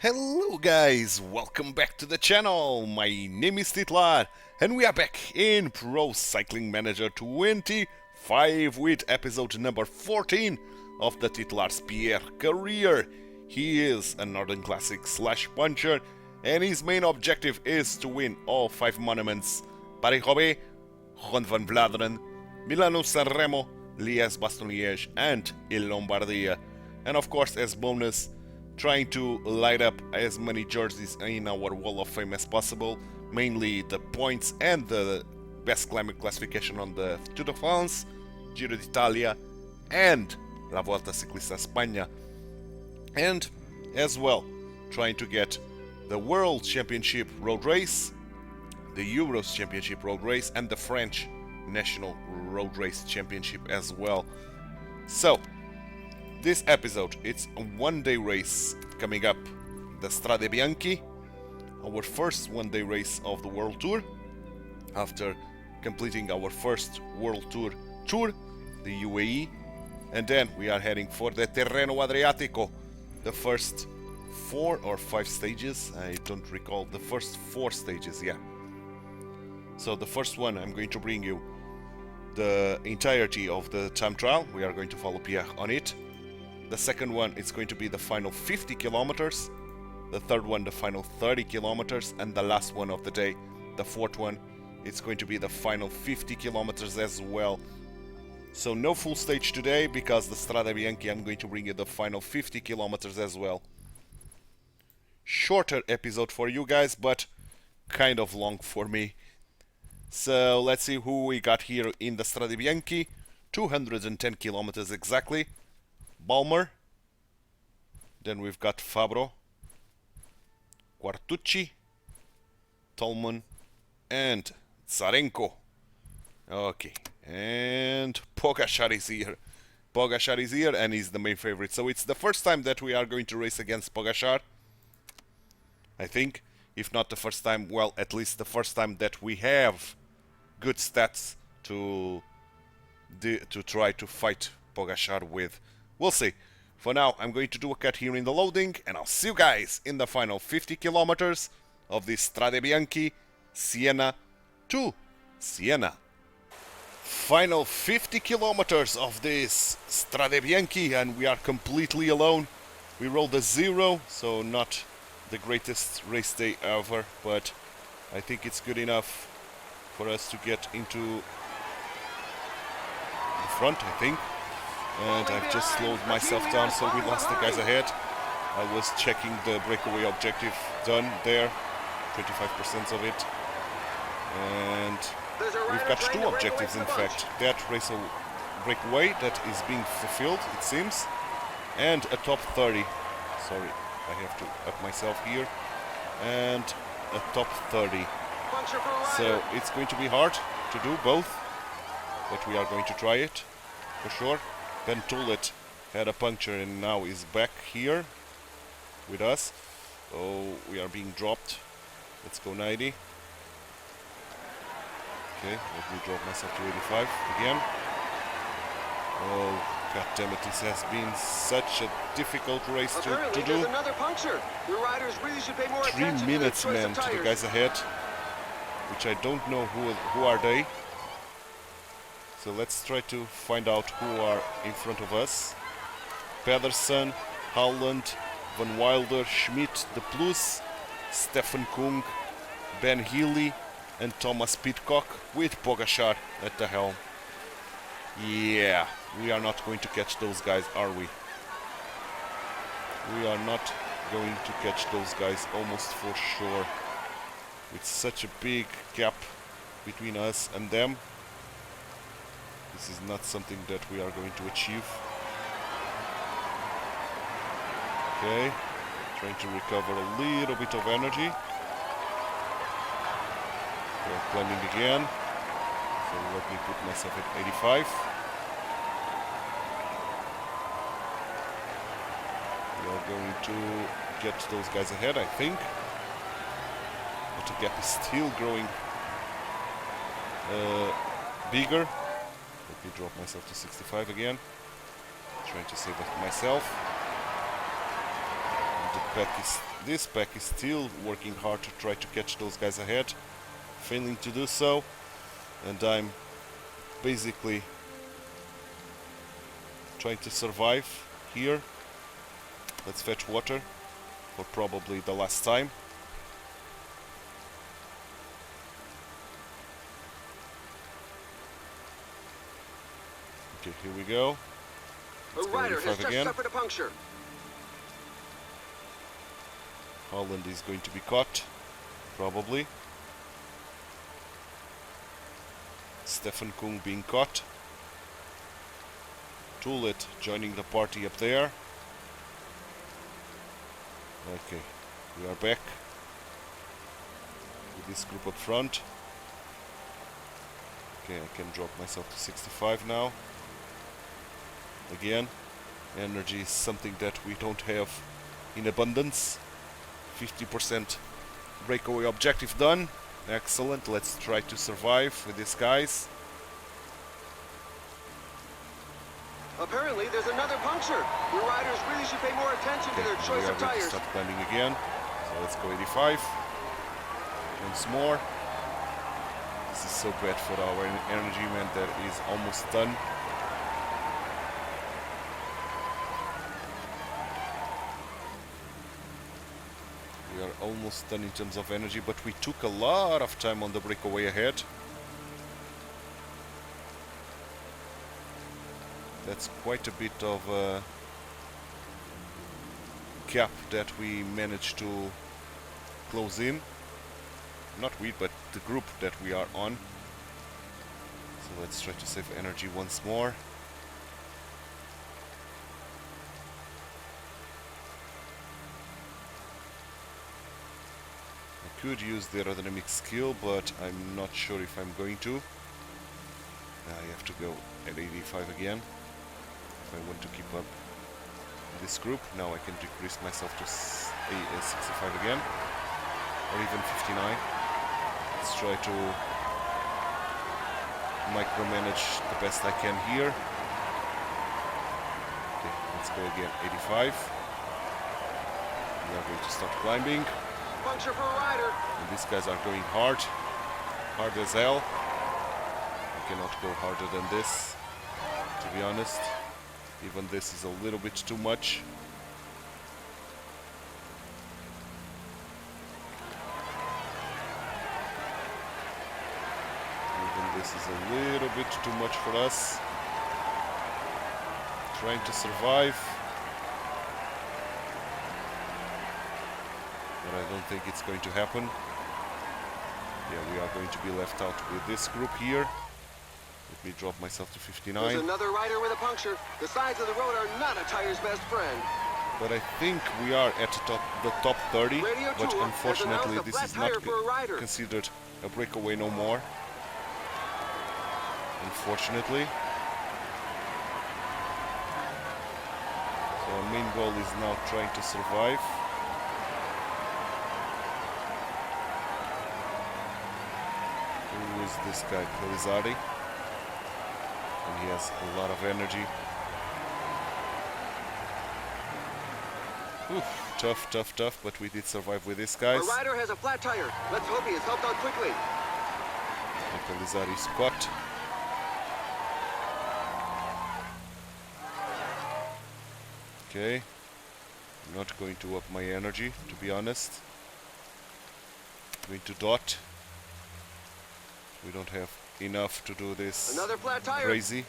Hello guys, welcome back to the channel. My name is Titular and we are back in Pro Cycling Manager 25 with episode number 14 of the Titular Pierre career. He is a Northern Classic / puncher and his main objective is to win all 5 monuments: Paris-Roubaix, Ronde van Vlaanderen, Milano-San Remo, Liège-Bastogne-Liège and in Lombardia. And of course, as bonus, trying to light up as many jerseys in our Wall of Fame as possible, mainly the points and the best climate classification on the Tour de France, Giro d'Italia and La Volta Ciclista España, and as well trying to get the World Championship Road Race, the Euros Championship Road Race and the French National Road Race Championship as well. So this episode, it's a one-day race coming up, the Strade Bianche, our first one-day race of the World Tour, after completing our first World Tour, the UAE, and then we are heading for the Tirreno-Adriatico, the first 4 or 5 stages, I don't recall, the first 4 stages, yeah. So the first one, I'm going to bring you the entirety of the time trial, we are going to follow Pierre on it. The second one, it's going to be the final 50 kilometers. The third one, the final 30 kilometers. And the last one of the day, the fourth one, it's going to be the final 50 kilometers as well. So no full stage today, because the Strade Bianche, I'm going to bring you the final 50 kilometers as well. Shorter episode for you guys, but kind of long for me. So let's see who we got here in the Strade Bianche. 210 kilometers exactly. Balmer, then we've got Fabro, Quartucci, Tolman, and Tsarenko. Okay, and Pogačar is here. Pogačar is here and he's the main favorite. So it's the first time that we are going to race against Pogačar, I think. If not the first time, well, at least the first time that we have good stats to try to fight Pogačar with. We'll see. For now, I'm going to do a cut here in the loading, and I'll see you guys in the final 50 kilometers of this Strade Bianche, Siena to Siena. Final 50 kilometers of this Strade Bianche, and we are completely alone. We rolled a 0, so not the greatest race day ever, but I think it's good enough for us to get into the front, I think. And I've just slowed myself down, so we lost the guys ahead. I was checking the breakaway objective done there, 25% of it. And we've got 2 objectives in fact. That race breakaway that is being fulfilled, it seems, and a top 30. Sorry, I have to up myself here. And a top 30. So it's going to be hard to do both, but we are going to try it for sure. Ben Tullet had a puncture and now is back here with us. Oh, we are being dropped. Let's go 90. Okay, let me drop myself to 85 again. Oh, god damn it, this has been such a difficult race to do. Another puncture. The riders really should pay more 3 minutes, man, to the guys ahead, which I don't know who are they. So let's try to find out who are in front of us. Pedersen, Howland, Van Wilder, Schmidt, De Plus, Stefan Kung, Ben Healy and Thomas Pidcock with Pogačar at the helm. Yeah, we are not going to catch those guys, are we? We are not going to catch those guys almost for sure. With such a big gap between us and them. This is not something that we are going to achieve. Okay, trying to recover a little bit of energy. We're climbing again. So let me put myself at 85. We are going to get those guys ahead, I think. But the gap is still growing bigger. Let me drop myself to 65 again. Trying to save it myself. This pack is still working hard to try to catch those guys ahead, failing to do so, and I'm basically trying to survive here. Let's fetch water for probably the last time. Okay, here we go. A rider has just suffered a puncture. Holland is going to be caught, probably. Stefan Kung being caught. Tulet joining the party up there. Okay, we are back with this group up front. Okay, I can drop myself to 65 now. Again, energy is something that we don't have in abundance. 50% breakaway objective done. Excellent, let's try to survive with these guys. Apparently, there's another puncture. Your riders really should pay more attention to their choice of We are going to tires. start climbing again. So let's go 85. Once more. This is so bad for our energy, man. That is almost done. We are almost done in terms of energy, but we took a lot of time on the breakaway ahead. That's quite a bit of a gap that we managed to close in. Not we, but the group that we are on. So let's try to save energy once more. I could use the aerodynamic skill, but I'm not sure if I'm going to. I have to go at 85 again if I want to keep up this group. Now I can decrease myself to 65 again, or even 59. Let's try to micromanage the best I can here. Okay, let's go again, 85. We are going to start climbing. Puncture for a rider. And these guys are going hard as hell. I cannot go harder than this, to be honest. Even this is a little bit too much. Even this is a little bit too much for us. Trying to survive. But I don't think it's going to happen. Yeah, we are going to be left out with this group here. Let me drop myself to 59. There's another rider with a puncture. The sides of the road are not a tire's best friend. But I think we are at the top 30. Radio But 2 unfortunately, has this announced is a not flat tire for a rider. considered a breakaway no more. Unfortunately. So our main goal is now trying to survive. Who is this guy? Pelizardi. And he has a lot of energy. Oof, tough, but we did survive with this, guys. A rider has a flat tire. Let's hope he is helped out quickly. Pelizardi is caught. Okay. I'm not going to up my energy, to be honest. I'm going to dot. We don't have enough to do this. Another flat tire. Crazy.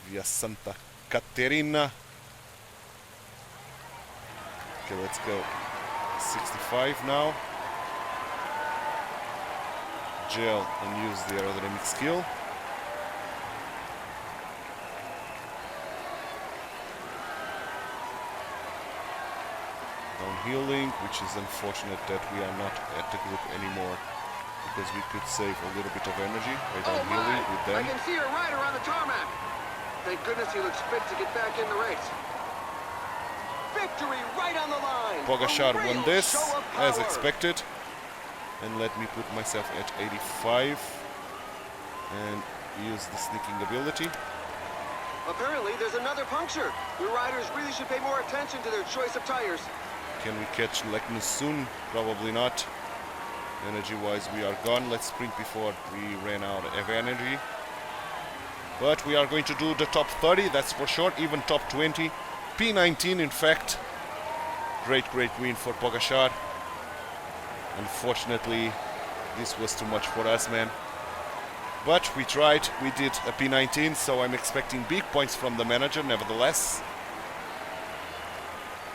Via Santa Caterina. Okay, let's go. 65 now. Gel and use the aerodynamic skill. Downhilling, which is unfortunate that we are not at the group anymore, because we could save a little bit of energy by downhilling with them. I can see a rider on the tarmac. Thank goodness he looks fit to get back in the race. Victory right on the line. Pogačar A real won this, show of as power. expected. And let me put myself at 85. and use the sneaking ability. Apparently, there's another puncture. Your riders really should pay more attention to their choice of tires. Can we catch Leknus soon? Probably not. Energy-wise, we are gone. Let's sprint before we ran out of energy. But we are going to do the top 30, that's for sure. Even top 20. P19, in fact. Great win for Pogačar. Unfortunately, this was too much for us, man. But we tried, we did a P19, so I'm expecting big points from the manager, nevertheless.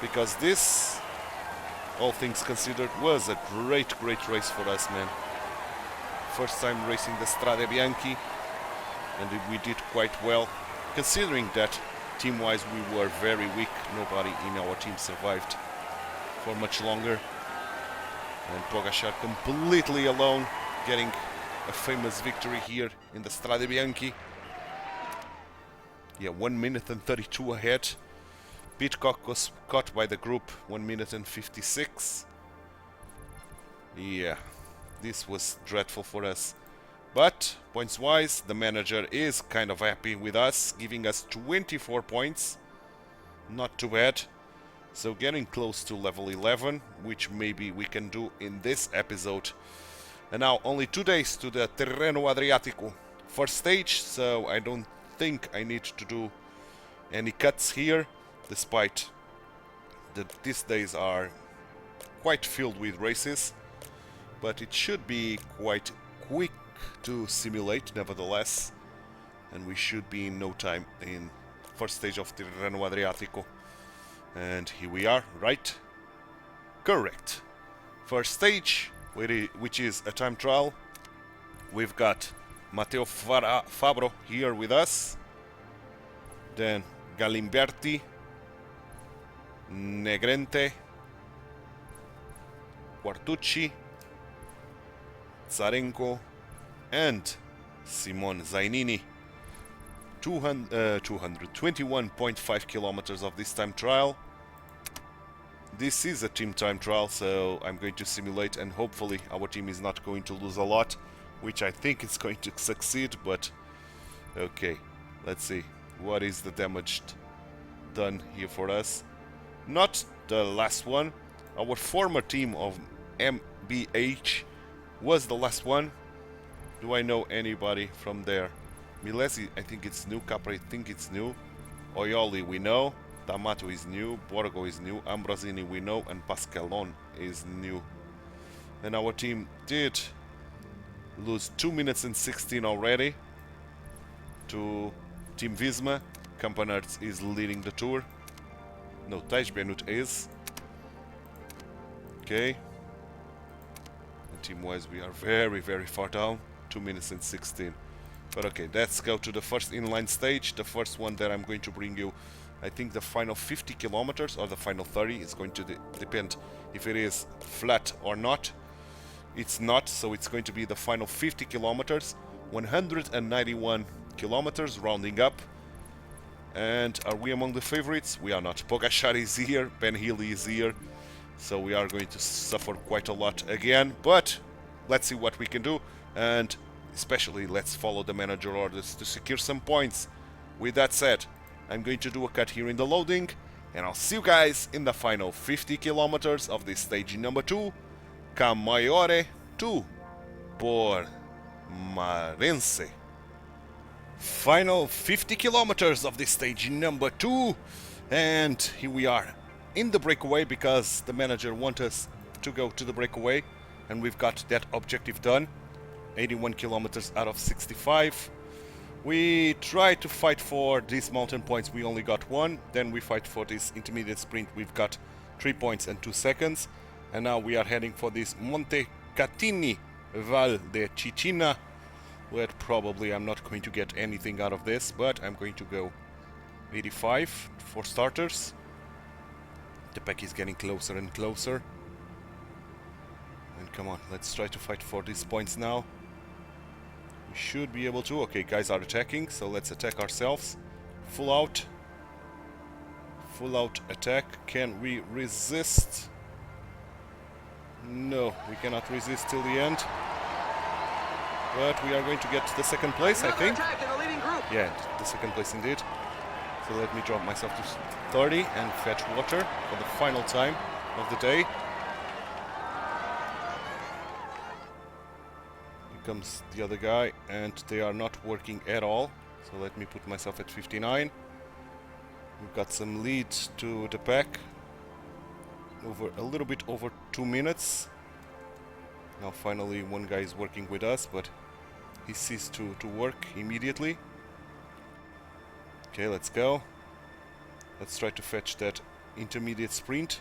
Because this, all things considered, was a great race for us, man. First time racing the Strade Bianchi, and we did quite well. Considering that, team-wise, we were very weak. Nobody in our team survived for much longer. And Pogačar completely alone, getting a famous victory here in the Strade Bianchi. Yeah, 1 minute and 32 ahead. Pidcock was caught by the group, 1 minute and 56. Yeah, this was dreadful for us. But, points-wise, the manager is kind of happy with us, giving us 24 points. Not too bad. So getting close to level 11, which maybe we can do in this episode. And now only 2 days to the Tirreno-Adriatico first stage, so I don't think I need to do any cuts here, despite that these days are quite filled with races. But it should be quite quick to simulate, nevertheless. And we should be in no time in first stage of Tirreno-Adriatico. And here we are, right? Correct. First stage, which is a time trial. We've got Matteo Fabro here with us. Then Galimberti, Negrente, Quartucci, Zarenko, and Simon Zainini. 221.5 kilometers of this time trial. This is a team time trial, so I'm going to simulate, and hopefully our team is not going to lose a lot, which I think it's going to succeed. But okay, let's see what is the damage done here for us. Not the last one. Our former team of MBH was the last one. Do I know anybody from there? Milesi, I think it's new. Capra, I think it's new. Oioli, we know. D'Amato is new. Borgo is new. Ambrosini, we know. And Pascalon is new. And our team did lose 2 minutes and 16 already to Team Visma. Campanarts is leading the tour. No, Taj Benut is. Okay. Team-wise, we are very far down. 2 minutes and 16. But okay, let's go to the first inline stage. The first one that I'm going to bring you. I think the final 50 kilometers or the final 30 is going to depend if it is flat or not. It's not, so it's going to be the final 50 kilometers. 191 kilometers, rounding up. And are we among the favorites? We are not. Pogačar is here, Ben Healy is here. So we are going to suffer quite a lot again. But let's see what we can do. And especially, let's follow the manager orders to secure some points. With that said, I'm going to do a cut here in the loading, and I'll see you guys in the final 50 kilometers of this stage number 2, Camaiore to Pormarense. Final 50 kilometers of this stage number 2, and here we are in the breakaway because the manager wants us to go to the breakaway, and we've got that objective done. 81 kilometers out of 65. We tried to fight for these mountain points, we only got 1. Then we fight for this intermediate sprint, we've got 3 points and 2 seconds. And now we are heading for this Monte Catini Val de Cicina, where probably I'm not going to get anything out of this, but I'm going to go 85 for starters. The pack is getting closer and closer. And come on, let's try to fight for these points now. We should be able to. Okay, guys are attacking, so let's attack ourselves. Full out attack. Can we resist? No, we cannot resist till the end. but we are going to get the second place, I Another think. attack in the leading group. Yeah, the second place indeed. So let me drop myself to 30 and fetch water for the final time of the day. Here comes the other guy, and they are not working at all. So let me put myself at 59. We've got some lead to the pack. Over a little bit over 2 minutes. Now finally one guy is working with us, but he ceased to work immediately. Okay, let's go. Let's try to fetch that intermediate sprint.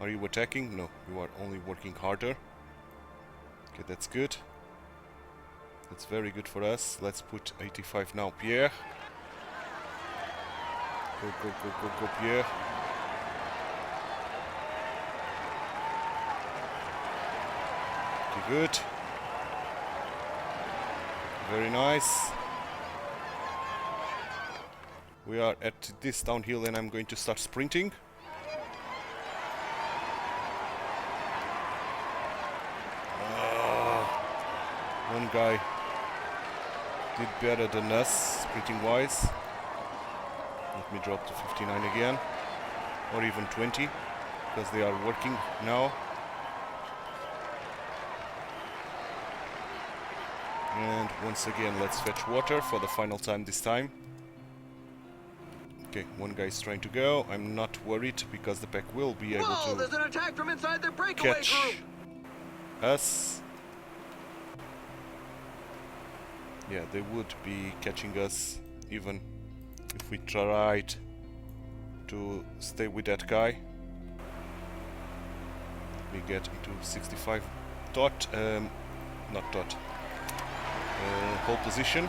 Are you attacking? No, you are only working harder. Okay, that's good. That's very good for us. Let's put 85 now, Pierre. Go, go, go, go, go, Pierre. Okay, good. Very nice. We are at this downhill and I'm going to start sprinting. One guy did better than us, sprinting wise. Let me drop to 59 again, or even 20, because they are working now. And once again, let's fetch water for the final time this time. Okay, one guy is trying to go. I'm not worried because the pack will be able Whoa, to there's an attack from inside the breakaway catch group. us. Yeah, they would be catching us even if we tried to stay with that guy. We get into 65 dot, not dot, pole position.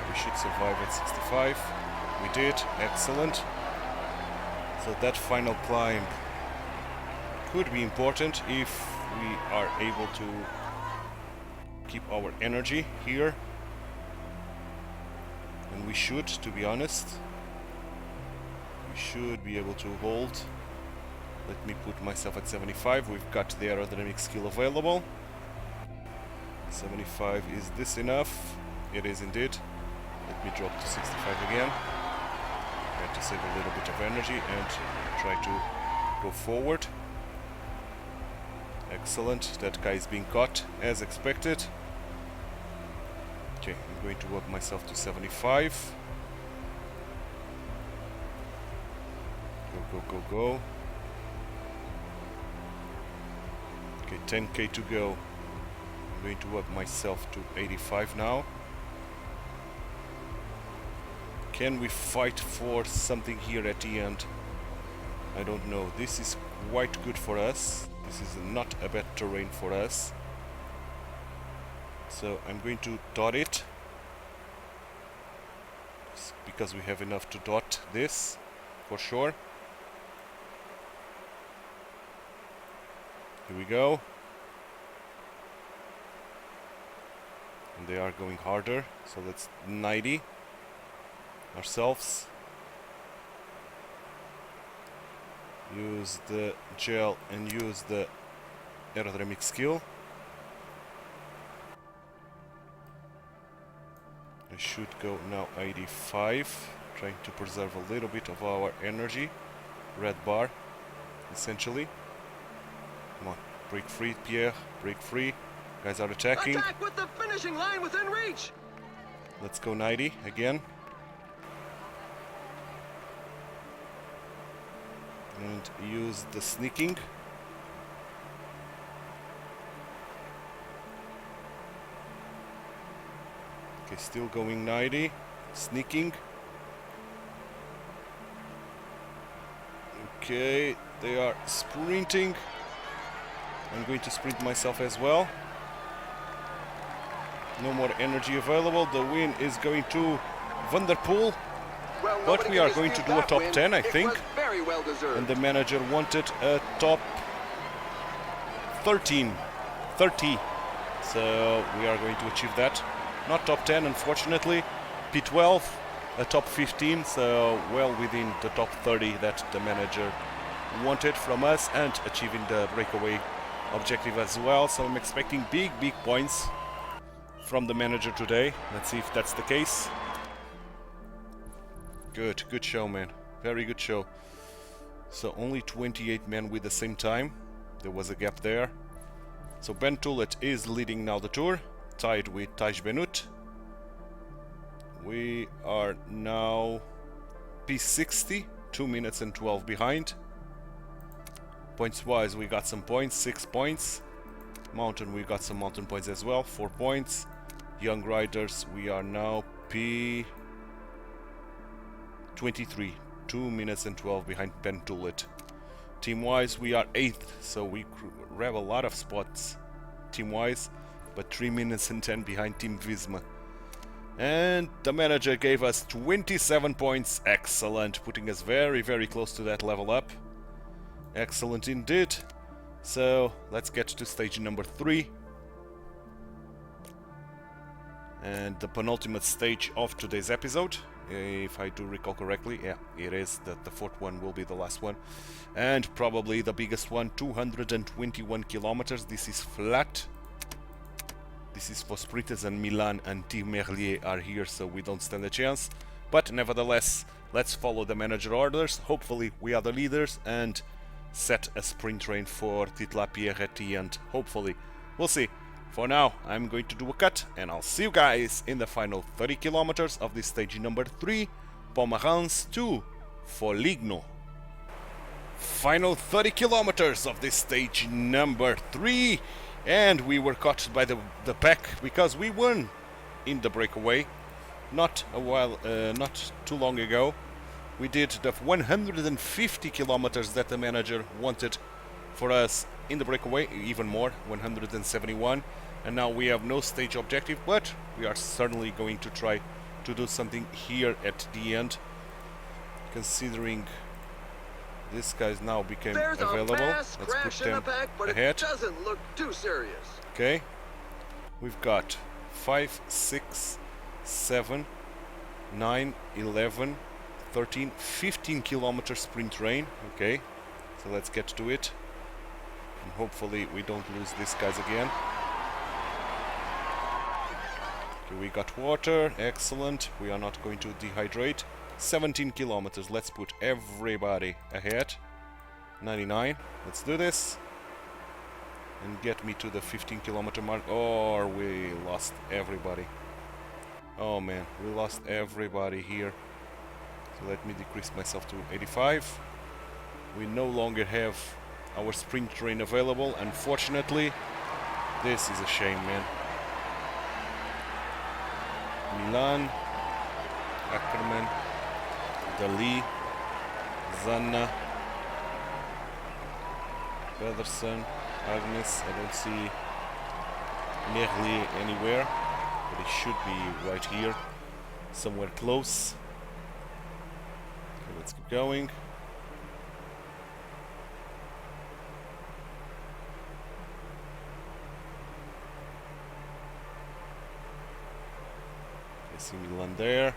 We should survive at 65. We did, excellent. So that final climb could be important if we are able to keep our energy here. And we should, to be honest. We should be able to hold. Let me put myself at 75. We've got the aerodynamic skill available. 75, is this enough? It is indeed. Let me drop to 65 again. Try to save a little bit of energy and try to go forward. Excellent, that guy is being caught as expected. Okay, I'm going to work myself to 75. Go, go, go, go. Okay, 10k to go. I'm going to work myself to 85 now. Can we fight for something here at the end? I don't know. This is quite good for us. This is not a bad terrain for us. So I'm going to dot it. Because we have enough to dot this, for sure. Here we go. And they are going harder, so let's 90 ourselves. Use the gel and use the aerodynamic skill. I should go now 85, trying to preserve a little bit of our energy. Red bar, essentially. Come on, break free, Pierre, break free. Guys are attacking. Attack with the finishing line within reach. Let's go 90 again. And use the sneaking. Okay, still going 90. Sneaking. Okay, they are sprinting. I'm going to sprint myself as well. No more energy available. The win is going to Vanderpool. Well, But we are going to do a top 10, I think. Very well deserved. And the manager wanted a top 13, 30. So we are going to achieve that. Not top 10, unfortunately. P12, a top 15, so well within the top 30 that the manager wanted from us, and achieving the breakaway objective as well, so I'm expecting big points from the manager today. Let's see if that's the case. Good show, man. Very good show. So only 28 men with the same time. There was a gap there. So Ben Tullet is leading now the tour, tied with Taj Benut. We are now P60, 2 minutes and 12 behind. Points wise, we got some points, 6 points. Mountain, we got some mountain points as well, 4 points. Young riders, we are now P23, 2 minutes and 12 behind Ben Tullet. Team wise, we are 8th, so we grab a lot of spots team wise, but 3 minutes and 10 behind Team Visma. And the manager gave us 27 points, excellent, putting us very close to that level up. Excellent indeed. So let's get to stage number 3. And the penultimate stage of today's episode. If I do recall correctly, yeah, it is. The fourth one will be the last one. And probably the biggest one, 221 kilometers. This is flat. This is for sprinters, and Milan and Team Merlier are here, so we don't stand a chance. But nevertheless, let's follow the manager orders. Hopefully we are the leaders and set a sprint train for Titular Pierre at the end. Hopefully. We'll see. For now, I'm going to do a cut, and I'll see you guys in the final 30 kilometers of this stage number 3, Pomerans to Foligno. Final 30 kilometers of this stage number 3, and we were caught by the pack because we won in the breakaway not too long ago. We did the 150 kilometers that the manager wanted for us in the breakaway, even more, 171, and now we have no stage objective, but we are certainly going to try to do something here at the end, considering this guy's now became available. Let's put them ahead. Doesn't look too serious. Okay, we've got 5, 6, 7, 9, 11, 13, 15 kilometer sprint train. Okay, so let's get to it. And hopefully we don't lose these guys again. Okay, we got water, excellent. We are not going to dehydrate. 17 kilometers, let's put everybody ahead. 99, let's do this. And get me to the 15 kilometer mark. Or we lost everybody. Oh man, we lost everybody here. So let me decrease myself to 85. We no longer have our sprint train available, unfortunately. This is a shame, man. Milan, Ackerman, Dali, Zanna, Pedersen, Agnes. I don't see Merlier anywhere, but it should be right here, somewhere close. Okay, let's keep going. I see Milan there.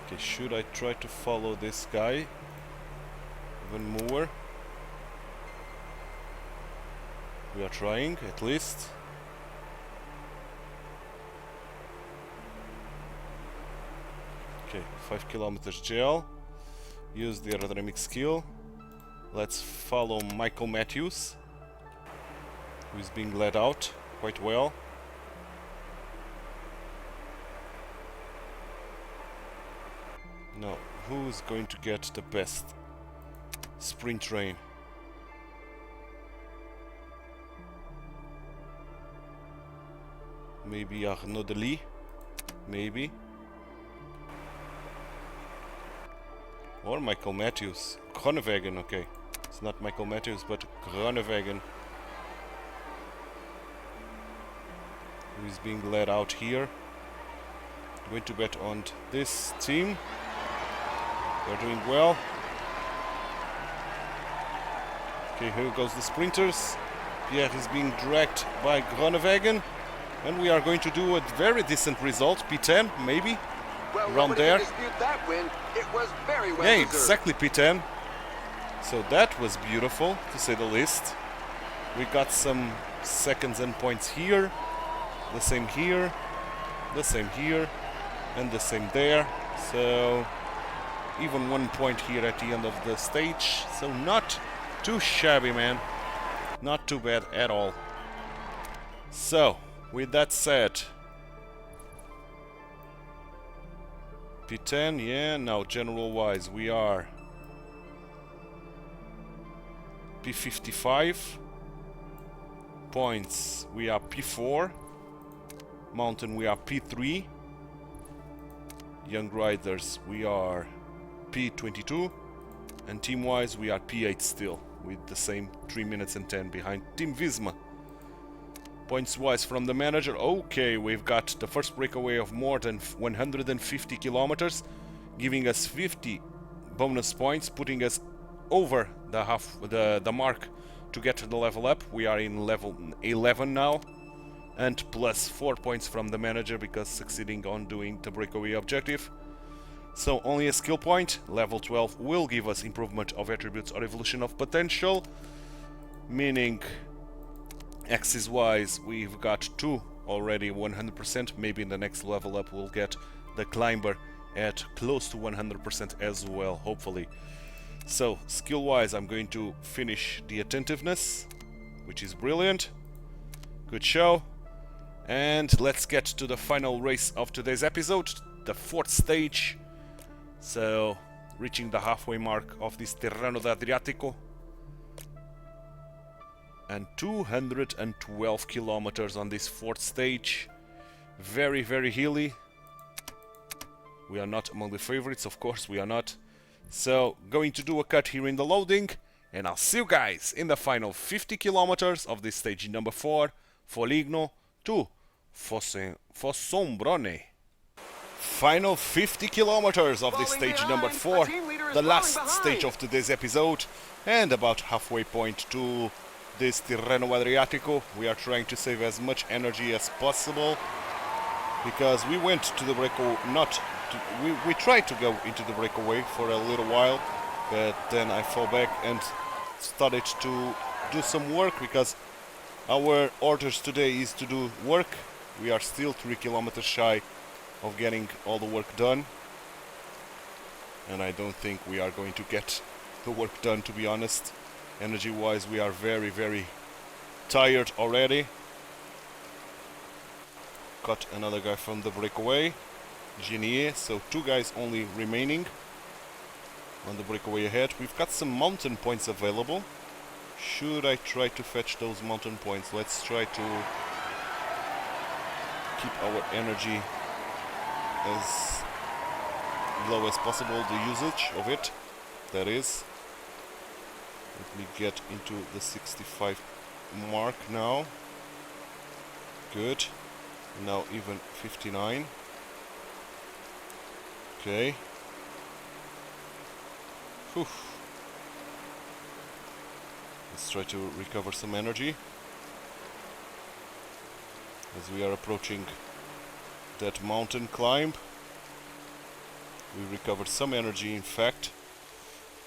Okay, should I try to follow this guy even more? We are trying, at least. Okay, 5 kilometers gel. Use the aerodynamic skill. Let's follow Michael Matthews, who is being led out quite well. Now, who's going to get the best sprint train? Maybe Arnaud Delis? Maybe. Or Michael Matthews. Groenewegen, okay. It's not Michael Matthews, but Groenewegen, who is being led out here. I'm going to bet on this team. They're doing well. Okay, here goes the sprinters. Pierre is being dragged by Groenewegen. And we are going to do a very decent result. P10, maybe? Well, around there. Dispute that win. It was very well yeah, deserved. exactly, P10. So that was beautiful, to say the least. We got some seconds and points here, the same here, the same here, and the same there. So even 1 point here at the end of the stage. So not too shabby, man. Not too bad at all. So, with that said, P10, yeah, now general wise we are P55. Points we are P4. Mountain we are P3. Young riders we are P22. And team wise we are P8 still, with the same 3 minutes and 10 behind Team Visma. Points wise from the manager, okay, we've got the first breakaway of more than 150 kilometers, giving us 50 bonus points, putting us over the mark to get to the level up. We are in level 11 now, and plus 4 points from the manager because succeeding on doing the breakaway objective. So only a skill point. Level 12 will give us improvement of attributes or evolution of potential, meaning axis wise we've got 2 already 100%. Maybe in the next level up we'll get the climber at close to 100% as well, hopefully. So skill wise I'm going to finish the attentiveness, which is brilliant. Good show. And let's get to the final race of today's episode, the 4th stage. So reaching the halfway mark of this Tirreno-Adriatico. And 212 kilometers on this 4th stage. Very, very hilly. We are not among the favorites, of course we are not. So going to do a cut here in the loading, and I'll see you guys in the final 50 kilometers of this stage number 4, Foligno to Fossombrone. Final 50 kilometers of this stage number 4, the last stage of today's episode, and about halfway point to this Tirreno-Adriatico. We are trying to save as much energy as possible because we went to the breakaway, we tried to go into the breakaway for a little while, but then I fell back and started to do some work because our orders today is to do work. We are still 3 kilometers shy of getting all the work done, and I don't think we are going to get the work done, to be honest. Energy wise we are very, very tired already. Got another guy from the breakaway, Genier, so 2 guys only remaining on the breakaway ahead. We've got some mountain points available. Should I try to fetch those mountain points? Let's try to keep our energy as low as possible, the usage of it, that is. Let me get into the 65 mark now. Good. Now even 59. Okay. Whew. Let's try to recover some energy as we are approaching that mountain climb. We recovered some energy, in fact,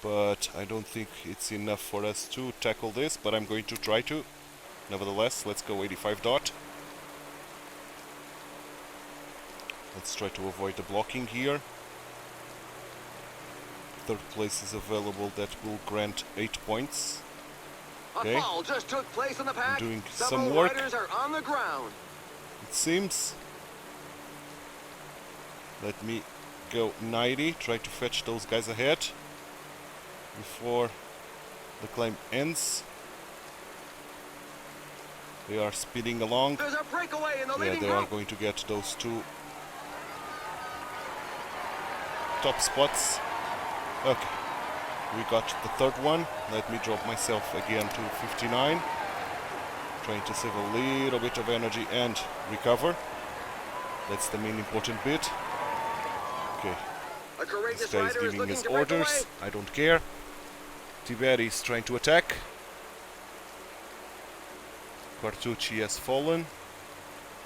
but I don't think it's enough for us to tackle this, but I'm going to try to. Nevertheless, let's go 85 dot. Let's try to avoid the blocking here. 3rd place is available, that will grant 8 points. Okay. A fall just took place in the pack. I'm doing Several some work. riders are on the ground. It seems. Let me go 90, try to fetch those guys ahead before the climb ends. They are speeding along. There's a breakaway in the Yeah, leading they group. are going to get those 2 top spots. Okay, we got the 3rd one. Let me drop myself again to 59. Trying to save a little bit of energy and recover. That's the main important bit. Okay, A this courageous guy is rider is giving looking his to break orders. away. I don't care. Tiberi is trying to attack. Quartucci has fallen.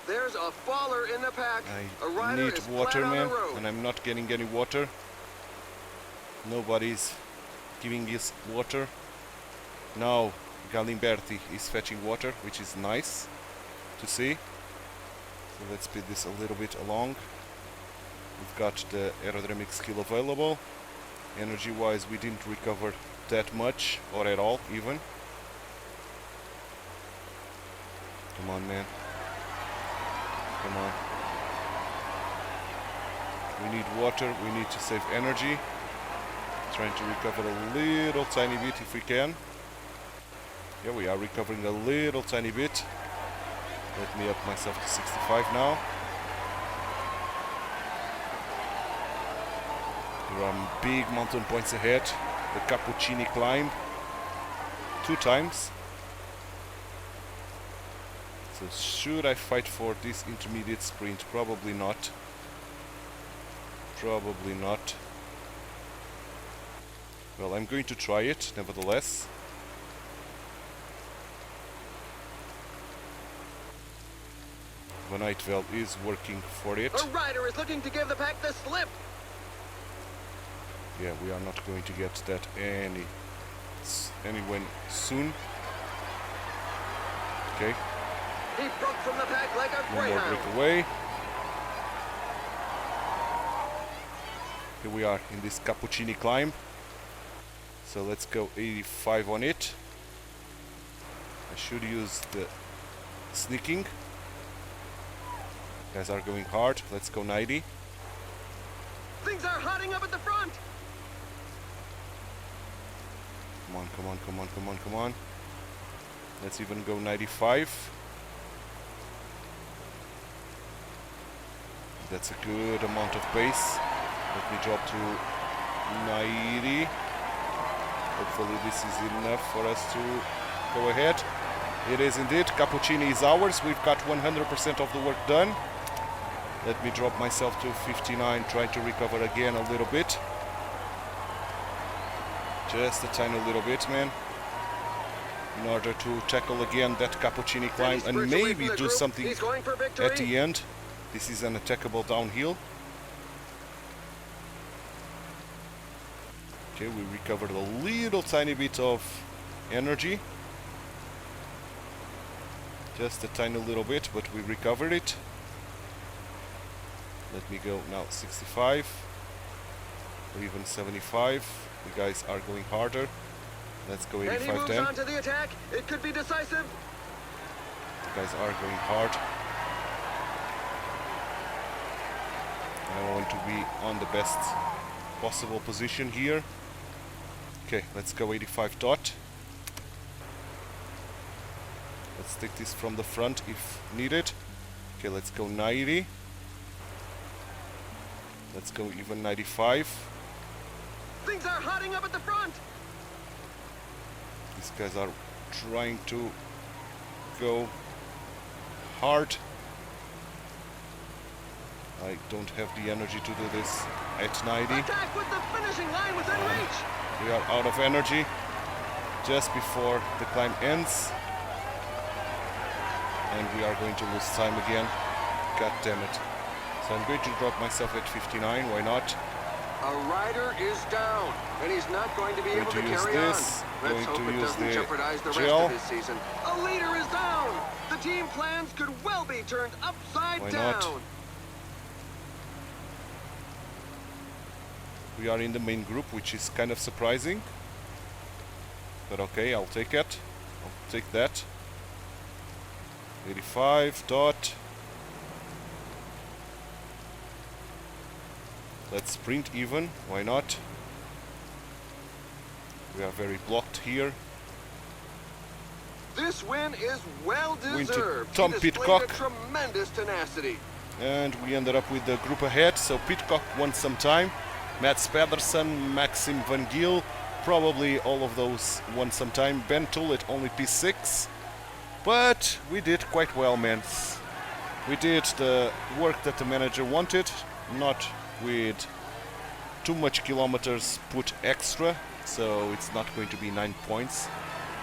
There's a faller in the pack. A I rider need is water, flat on man, the road. and I'm not getting any water. Nobody's giving us water. Now Galimberti is fetching water, which is nice to see. So let's speed this a little bit along. We've got the aerodynamic skill available. Energy wise we didn't recover that much, or at all even. Come on, man. Come on. We need water, we need to save energy. Trying to recover a little tiny bit if we can. Yeah, we are recovering a little tiny bit. Let me up myself to 65 now. There are big mountain points ahead. The Cappuccini climb 2 times. So should I fight for this intermediate sprint? Probably not. Probably not. Well, I'm going to try it nevertheless. Van Eytveld is working for it. A rider is looking to give the pack the slip. Yeah, we are not going to get that anywhere soon. Okay. He broke from the pack like a One more greyhound. breakaway. Here we are in this Cappuccini climb. So let's go 85 on it. I should use the sneaking. Guys are going hard. Let's go 90. Things are hotting up at the front. Come on, come on, come on, come on, come on. Let's even go 95. That's a good amount of pace. Let me drop to 90. Hopefully this is enough for us to go ahead. It is indeed. Cappuccini is ours. We've got 100% of the work done. Let me drop myself to 59, trying to recover again a little bit. Just a tiny little bit, man. In order to tackle again that Cappuccini climb and maybe do something at the end. This is an attackable downhill. Okay, we recovered a little tiny bit of energy. Just a tiny little bit, but we recovered it. Let me go now 65 or even 75. The guys are going harder. Let's go 85 And he moves then. on to the attack. It could be decisive. The guys are going hard. I want to be on the best possible position here. Okay, let's go 85 dot. Let's take this from the front if needed. Okay, let's go 90. Let's go even 95. Things are hotting up at the front. These guys are trying to go hard. I don't have the energy to do this at 90. Attack with the finishing line within reach. We are out of energy just before the climb ends. And we are going to lose time again. God damn it. So I'm going to drop myself at 59, why not? A rider is down, and he's not going to be able to carry on. Let's hope it doesn't jeopardize the rest of his season. A leader is down. The team plans could well be turned upside down. Not? We are in the main group, which is kind of surprising. But okay, I'll take it. I'll take that. 85 dot. Let's sprint even, why not? We are very blocked here. This win is well deserved. Tom He displayed Pidcock. a tremendous tenacity. And we ended up with the group ahead, so Pidcock won some time. Mats Pedersen, Maxim Van Giel, probably all of those won some time. Ben Tullett only P6. But we did quite well, man. We did the work that the manager wanted, not with too much kilometers put extra, so it's not going to be 9 points.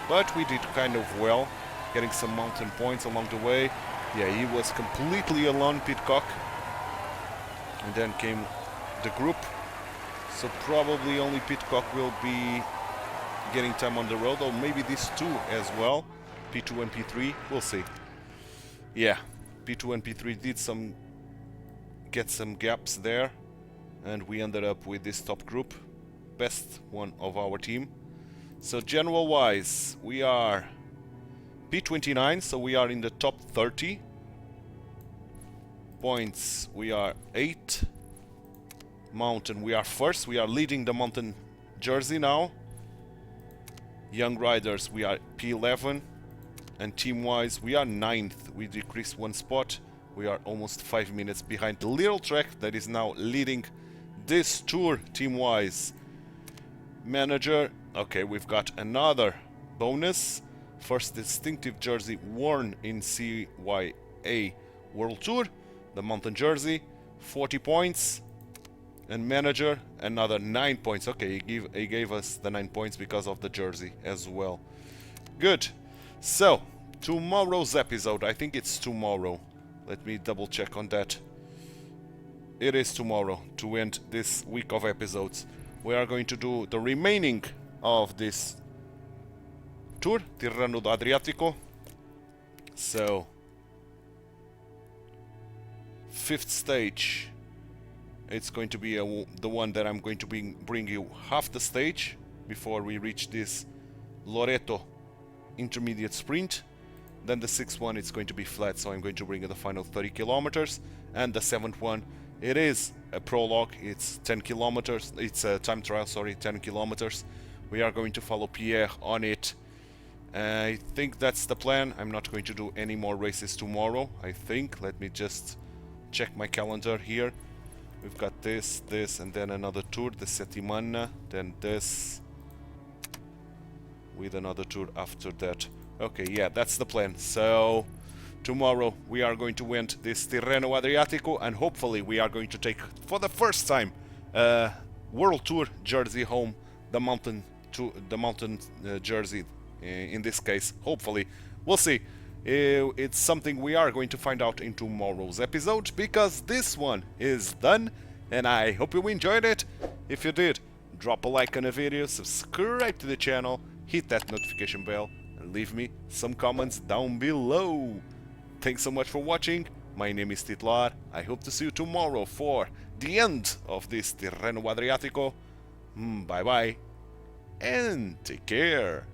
But we did kind of well, getting some mountain points along the way. Yeah, he was completely alone, Pidcock. And then came the group. So probably only Pidcock will be getting time on the road, or maybe these two as well, P2 and P3, we'll see. Yeah, P2 and P3 did get some gaps there, and we ended up with this top group, best one of our team. So general wise, we are P29, so we are in the top 30. Points, we are 8. Mountain, we are first, we are leading the mountain jersey now. Young riders, we are P11. And team wise, we are 9th, we decreased 1 spot. We are almost 5 minutes behind the little track that is now leading this tour team wise. Manager, okay, we've got another bonus. First distinctive jersey worn in CYA World Tour, the mountain jersey, 40 points. And manager, another 9 points. Okay, he gave us the 9 points because of the jersey as well. Good. So, tomorrow's episode, I think it's tomorrow. Let me double check on that. It is tomorrow to end this week of episodes. We are going to do the remaining of this tour, Tirreno-Adriatico. So, 5th stage, it's going to be the one that I'm going to bring you half the stage before we reach this Loreto intermediate sprint. Then the 6th one, it's going to be flat, so I'm going to bring you the final 30 kilometers. And the 7th one, it is a prologue, it's 10 kilometers, it's a time trial, sorry, 10 kilometers. We are going to follow Pierre on it. I think that's the plan. I'm not going to do any more races tomorrow, I think. Let me just check my calendar here. We've got this, and then another tour, the Settimana, then this, with another tour after that. Okay, yeah, that's the plan. So, tomorrow we are going to end this Tirreno-Adriatico, and hopefully we are going to take, for the first time, World Tour jersey home, the mountain jersey, in this case, hopefully. We'll see. It's something we are going to find out in tomorrow's episode, because this one is done, and I hope you enjoyed it. If you did, drop a like on the video, subscribe to the channel, hit that notification bell, and leave me some comments down below. Thanks so much for watching. My name is Titular. I hope to see you tomorrow for the end of this Tirreno-Adriatico. Bye bye, and take care.